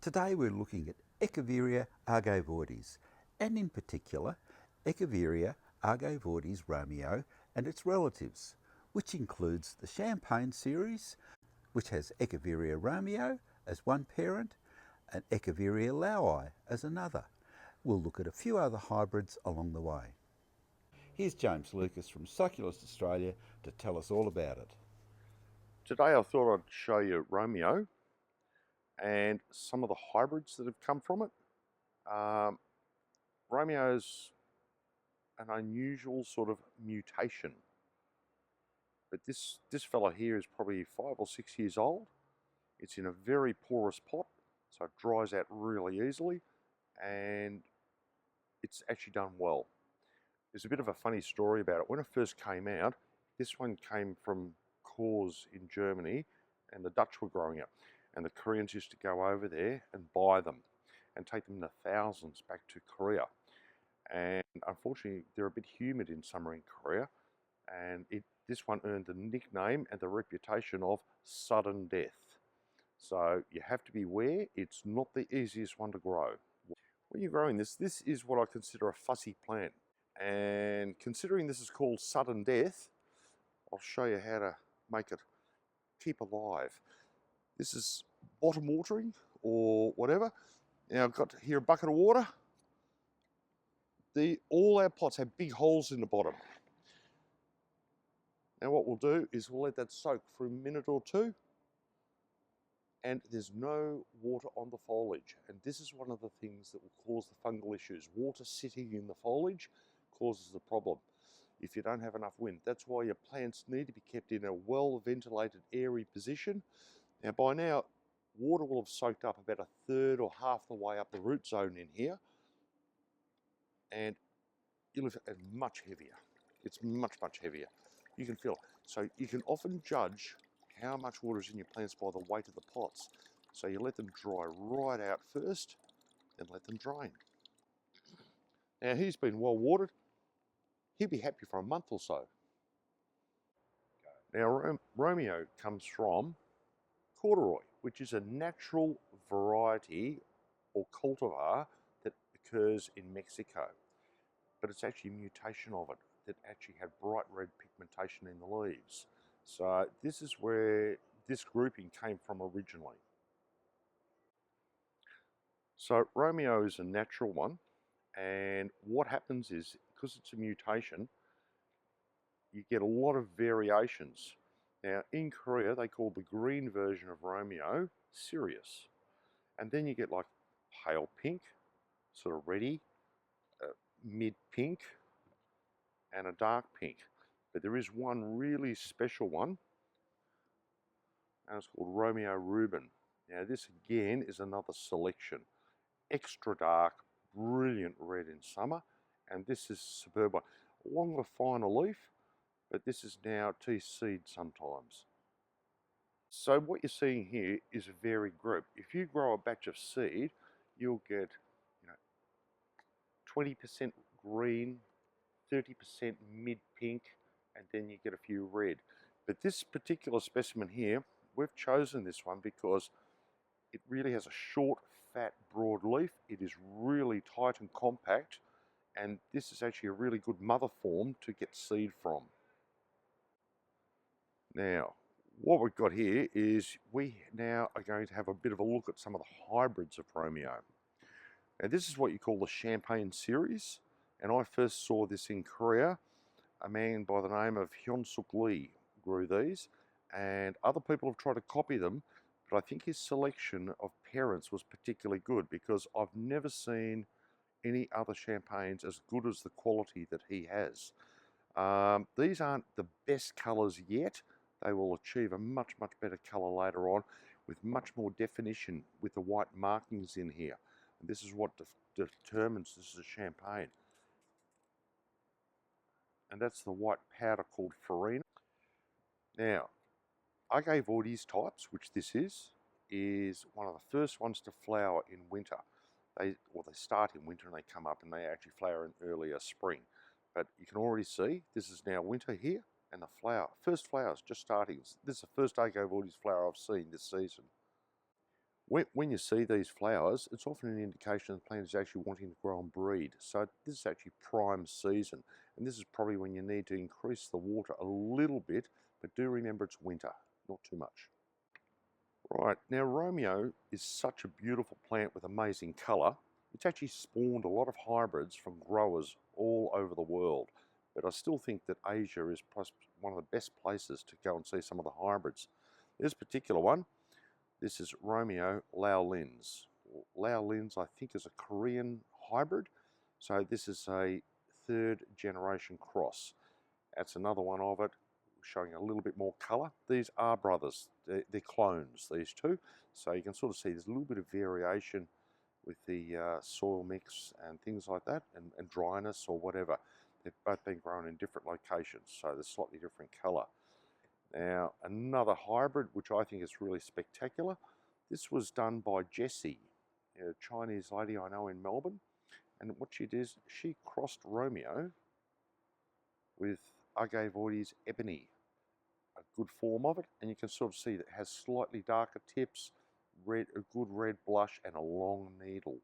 Today we're looking at Echeveria agavoides, and in particular Echeveria agavoides Romeo and its relatives, which includes the Champagne Series, which has Echeveria Romeo as one parent and Echeveria laui as another. We'll look at a few other hybrids along the way. Here's James Lucas from Succulents Australia to tell us all about it. Today I thought I'd show you Romeo and some of the hybrids that have come from it. Romeo's an unusual sort of mutation, but this fella here is probably 5 or 6 years old. It's in a very porous pot, so it dries out really easily, and it's actually done well. There's a bit of a funny story about it. When it first came out, this one came from Kors in Germany, and the Dutch were growing it. And the Koreans used to go over there and buy them and take them in the thousands back to Korea. And unfortunately, they're a bit humid in summer in Korea. And this one earned the nickname and the reputation of sudden death. So you have to beware, it's not the easiest one to grow. When you're growing this is what I consider a fussy plant. And considering this is called sudden death, I'll show you how to make it keep alive. This is bottom watering or whatever. Now I've got here a bucket of water. All our pots have big holes in the bottom. Now what we'll do is we'll let that soak for a minute or two, and there's no water on the foliage. And this is one of the things that will cause the fungal issues. Water sitting in the foliage causes the problem if you don't have enough wind. That's why your plants need to be kept in a well-ventilated, airy position. Now by now, water will have soaked up about a third or half the way up the root zone in here, and you'll have it much heavier. It's much, much heavier. You can feel it. So you can often judge how much water is in your plants by the weight of the pots. So you let them dry right out first, then let them drain. Now he's been well watered. He'll be happy for a month or so. Now Romeo comes from corduroy, which is a natural variety or cultivar that occurs in Mexico. But it's actually a mutation of it that actually had bright red pigmentation in the leaves. So this is where this grouping came from originally. So Romeo is a natural one, and what happens is, because it's a mutation, you get a lot of variations. Now in Korea they call the green version of Romeo Sirius, and then you get like pale pink, sort of reddy, mid pink, and a dark pink. But there is one really special one, and it's called Romeo Rubin. Now this again is another selection. Extra dark, brilliant red in summer, and this is superb one. Longer, finer leaf, but this is now seed sometimes. So what you're seeing here is a varied group. If you grow a batch of seed, you'll get 20% green, 30% mid-pink, and then you get a few red. But this particular specimen here, we've chosen this one because it really has a short, fat, broad leaf. It is really tight and compact, and this is actually a really good mother form to get seed from. Now, what we've got here is we now are going to have a bit of a look at some of the hybrids of Romeo. Now this is what you call the Champagne Series, and I first saw this in Korea. A man by the name of Hyun-Suk Lee grew these, and other people have tried to copy them, but I think his selection of parents was particularly good because I've never seen any other champagnes as good as the quality that he has. These aren't the best colours yet. They will achieve a much, much better colour later on with much more definition with the white markings in here. And this is what determines this is a champagne. And that's the white powder called farina. Now, agavoides types, which this is one of the first ones to flower in winter. They start in winter and they come up and they actually flower in earlier spring. But you can already see this is now winter here, and the first flowers just starting. This is the first agavoides flower I've seen this season. When you see these flowers, it's often an indication the plant is actually wanting to grow and breed. So this is actually prime season. And this is probably when you need to increase the water a little bit, but do remember it's winter, not too much. Right, now Romeo is such a beautiful plant with amazing colour. It's actually spawned a lot of hybrids from growers all over the world. But I still think that Asia is one of the best places to go and see some of the hybrids. This particular one, this is Romeo Lao Lin's. Lao Lin's, I think, is a Korean hybrid. So this is a 3rd generation cross. That's another one of it, showing a little bit more colour. These are brothers, they're clones, these two. So you can sort of see there's a little bit of variation with the soil mix and things like that, and dryness or whatever. They've both been grown in different locations, so there's slightly different colour. Now, another hybrid, which I think is really spectacular. This was done by Jessie, a Chinese lady I know in Melbourne. And what she did is she crossed Romeo with agavoides ebony, a good form of it. And you can sort of see that it has slightly darker tips, a good red blush, and a long needle,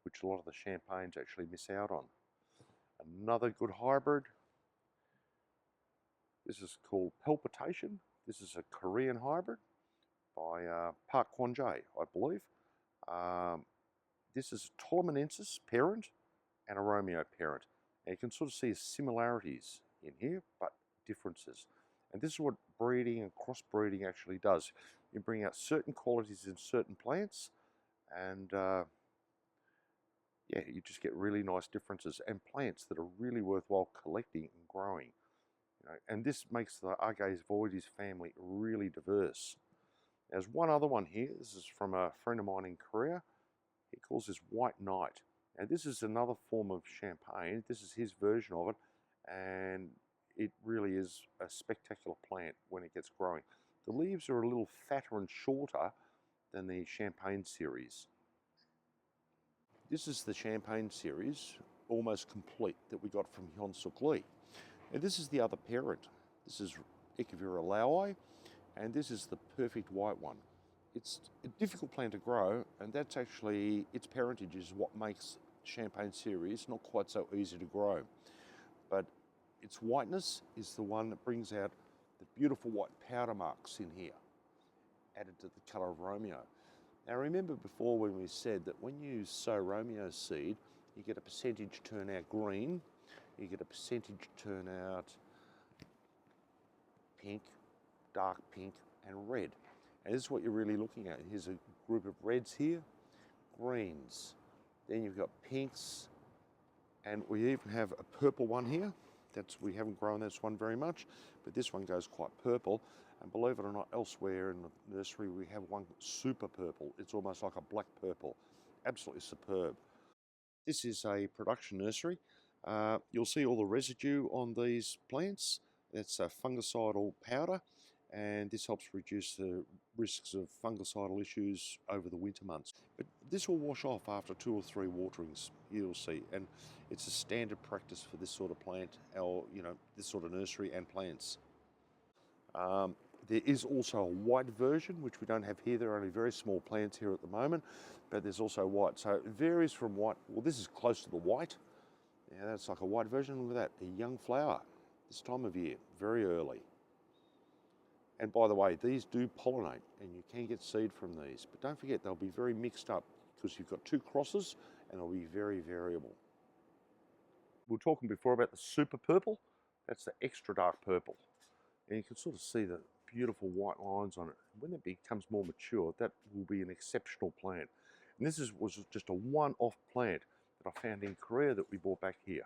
which a lot of the champagnes actually miss out on. Another good hybrid. This is called Palpitation. This is a Korean hybrid by Park Kwon-jae, I believe. This is a Tolomanensis parent and a Romeo parent. And you can sort of see similarities in here, but differences. And this is what breeding and crossbreeding actually does. You bring out certain qualities in certain plants, and yeah, you just get really nice differences and plants that are really worthwhile collecting and growing. And this makes the agavoides family really diverse. There's one other one here. This is from a friend of mine in Korea. He calls this White Knight. Now this is another form of champagne. This is his version of it, and it really is a spectacular plant when it gets growing. The leaves are a little fatter and shorter than the Champagne Series. This is the Champagne Series, almost complete, that we got from Hyun Suk Lee. And this is the other parent. This is Echeveria Laoi, and this is the perfect white one. It's a difficult plant to grow, and that's actually, its parentage is what makes Champagne Series not quite so easy to grow. But its whiteness is the one that brings out the beautiful white powder marks in here, added to the colour of Romeo. Now remember before when we said that when you sow Romeo seed, you get a percentage turn out green, you get a percentage turn out pink, dark pink, and red. And this is what you're really looking at. Here's a group of reds here, greens. Then you've got pinks, and we even have a purple one here. We haven't grown this one very much, but this one goes quite purple. And believe it or not, elsewhere in the nursery we have one super purple. It's almost like a black purple. Absolutely superb. This is a production nursery. You'll see all the residue on these plants. That's a fungicidal powder, and this helps reduce the risks of fungicidal issues over the winter months. But this will wash off after 2 or 3 waterings, you'll see, and it's a standard practice for this sort of plant, or this sort of nursery and plants. There is also a white version, which we don't have here. There are only very small plants here at the moment, but there's also white. So it varies from white. Well, this is close to the white. Yeah, that's like a white version. Look at that, a young flower this time of year, very early. And by the way, these do pollinate, and you can get seed from these. But don't forget, they'll be very mixed up because you've got 2 crosses, and they'll be very variable. We were talking before about the super purple. That's the extra dark purple. And you can sort of see the beautiful white lines on it. When it becomes more mature, that will be an exceptional plant. And this was just a one-off plant that I found in Korea that we brought back here.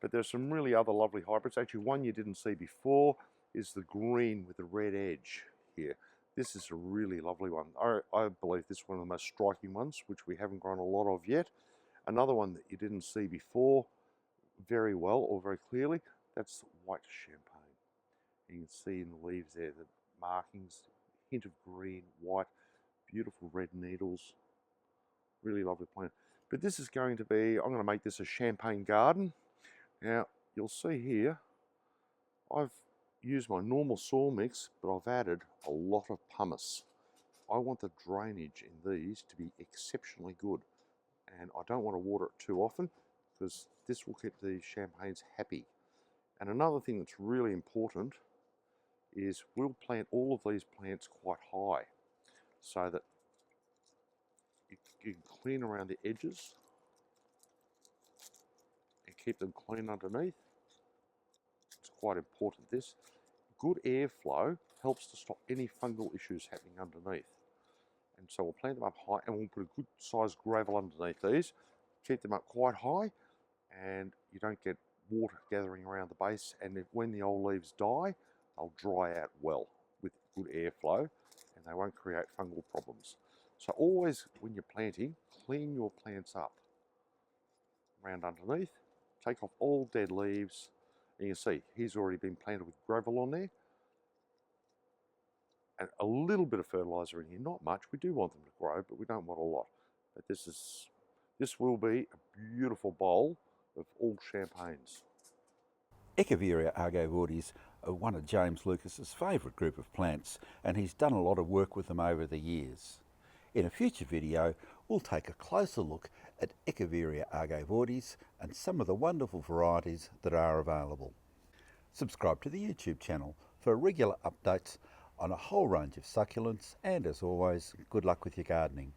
But there's some really other lovely hybrids. Actually, one you didn't see before is the green with the red edge here. This is a really lovely one. I believe this is one of the most striking ones, which we haven't grown a lot of yet. Another one that you didn't see before very well or very clearly, that's white champagne. You can see in the leaves there the markings, hint of green, white, beautiful red needles. Really lovely plant. But this is going to be, I'm going to make this a champagne garden. Now, you'll see here, I've used my normal soil mix, but I've added a lot of pumice. I want the drainage in these to be exceptionally good, and I don't want to water it too often because this will keep the champagnes happy. And another thing that's really important is we'll plant all of these plants quite high so that you can clean around the edges and keep them clean underneath. It's quite important. This good airflow helps to stop any fungal issues happening underneath. And so we'll plant them up high and we'll put a good sized gravel underneath these, keep them up quite high, and you don't get water gathering around the base, and when the old leaves die, they'll dry out well with good airflow and they won't create fungal problems. So always when you're planting, clean your plants up around underneath, take off all dead leaves, and you can see he's already been planted with gravel on there, and a little bit of fertilizer in here, not much. We do want them to grow, but we don't want a lot. But this will be a beautiful bowl of all champagnes. Echeveria agavoides are one of James Lucas's favourite group of plants, and he's done a lot of work with them over the years. In a future video, we'll take a closer look at Echeveria agavoides and some of the wonderful varieties that are available. Subscribe to the YouTube channel for regular updates on a whole range of succulents, and as always, good luck with your gardening.